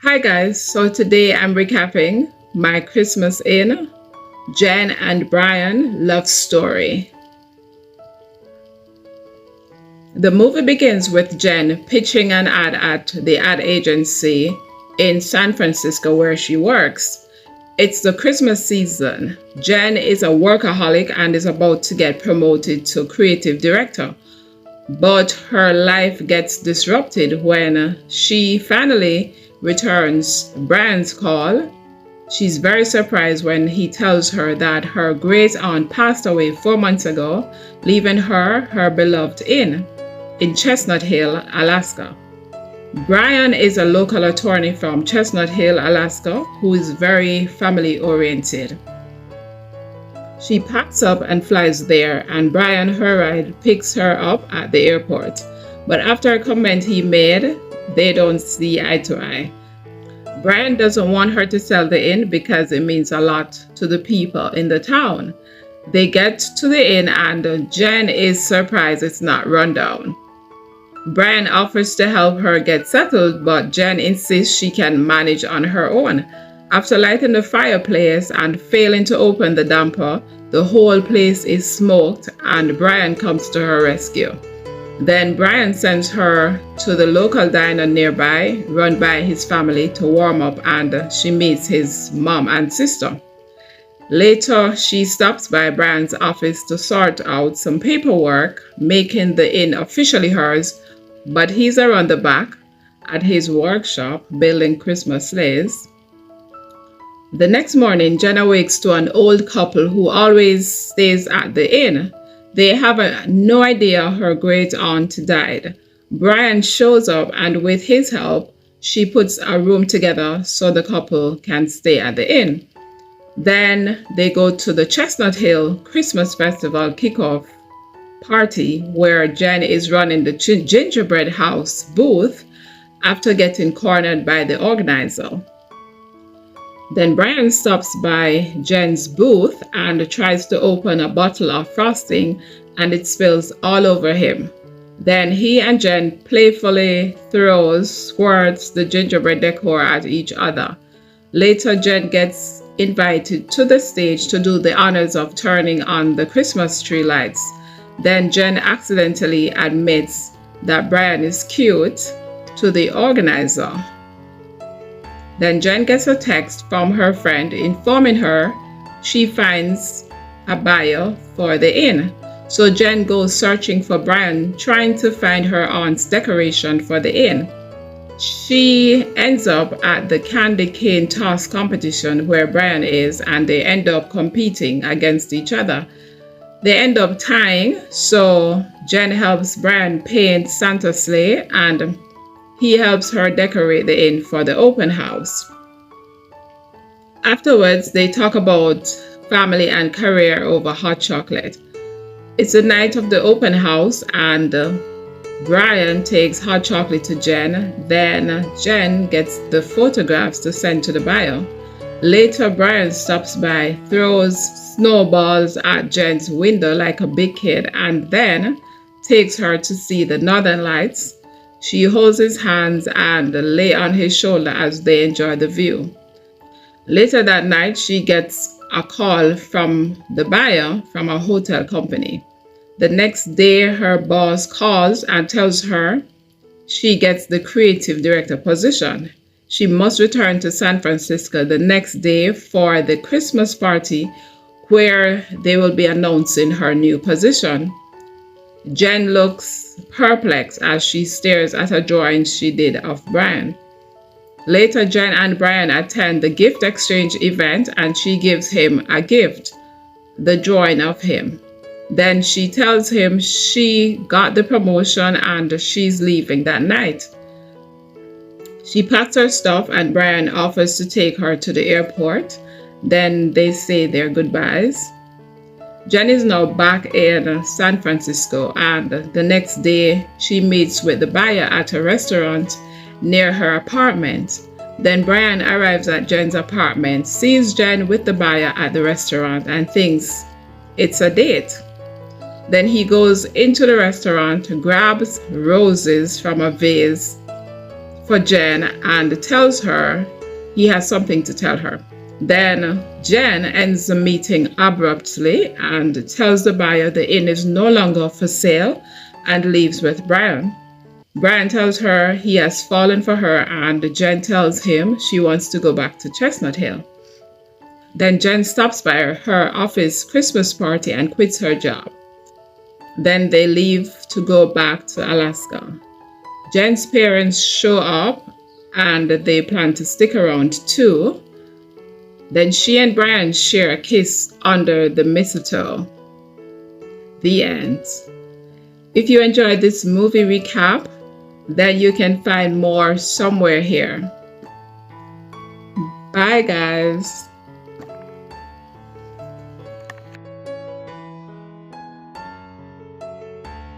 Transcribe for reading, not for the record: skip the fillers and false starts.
Hi guys, so today I'm recapping my Christmas in Jen and Brian love story. The movie begins with Jen pitching an ad at the ad agency in San Francisco where she works. It's the Christmas season. Jen is a workaholic and is about to get promoted to creative director. But her life gets disrupted when she finally returns Brian's call. She's very surprised when he tells her that her great aunt passed away 4 months ago, leaving her beloved inn in Chestnut Hill, Alaska. Brian is a local attorney from Chestnut Hill, Alaska, who is very family oriented. She packs up and flies there, and Brian, her ride, picks her up at the airport. But after a comment he made, they don't see eye to eye. Brian doesn't want her to sell the inn because it means a lot to the people in the town. They get to the inn and Jen is surprised it's not run down. Brian offers to help her get settled, but Jen insists she can manage on her own. After lighting the fireplace and failing to open the damper, the whole place is smoked and Brian comes to her rescue. Then Brian sends her to the local diner nearby, run by his family, to warm up, and she meets his mom and sister. Later, she stops by Brian's office to sort out some paperwork, making the inn officially hers, but he's around the back at his workshop building Christmas sleighs. The next morning, Jen awakes to an old couple who always stays at the inn. They have no idea her great aunt died. Brian shows up and with his help, she puts a room together so the couple can stay at the inn. Then they go to the Chestnut Hill Christmas Festival kickoff party where Jen is running the gingerbread house booth after getting cornered by the organizer. Then Brian stops by Jen's booth and tries to open a bottle of frosting and it spills all over him. Then he and Jen playfully squirts the gingerbread decor at each other. Later, Jen gets invited to the stage to do the honors of turning on the Christmas tree lights. Then Jen accidentally admits that Brian is cute to the organizer. Then Jen gets a text from her friend informing her she finds a buyer for the inn. So Jen goes searching for Brian, trying to find her aunt's decoration for the inn. She ends up at the candy cane toss competition where Brian is, and they end up competing against each other. They end up tying, so Jen helps Brian paint Santa's sleigh and he helps her decorate the inn for the open house. Afterwards, they talk about family and career over hot chocolate. It's the night of the open house and Brian takes hot chocolate to Jen. Then Jen gets the photographs to send to the buyer. Later, Brian stops by, throws snowballs at Jen's window like a big kid, and then takes her to see the Northern Lights. She holds his hands and lay on his shoulder as they enjoy the view. Later that night, she gets a call from the buyer from a hotel company. The next day, her boss calls and tells her she gets the creative director position. She must return to San Francisco the next day for the Christmas party where they will be announcing her new position. Jen looks perplexed as she stares at a drawing she did of Brian. Later, Jen and Brian attend the gift exchange event and she gives him a gift, the drawing of him. Then she tells him she got the promotion and she's leaving that night. She packs her stuff and Brian offers to take her to the airport. Then they say their goodbyes. Jen is now back in San Francisco and the next day she meets with the buyer at a restaurant near her apartment. Then Brian arrives at Jen's apartment, sees Jen with the buyer at the restaurant and thinks it's a date. Then he goes into the restaurant, grabs roses from a vase for Jen and tells her he has something to tell her. Then Jen ends the meeting abruptly and tells the buyer the inn is no longer for sale and leaves with Brian. Brian tells her he has fallen for her, and Jen tells him she wants to go back to Chestnut Hill. Then Jen stops by her office Christmas party and quits her job. Then they leave to go back to Alaska. Jen's parents show up and they plan to stick around too. Then she and Brian share a kiss under the mistletoe. The end. If you enjoyed this movie recap, then you can find more somewhere here. Bye, guys.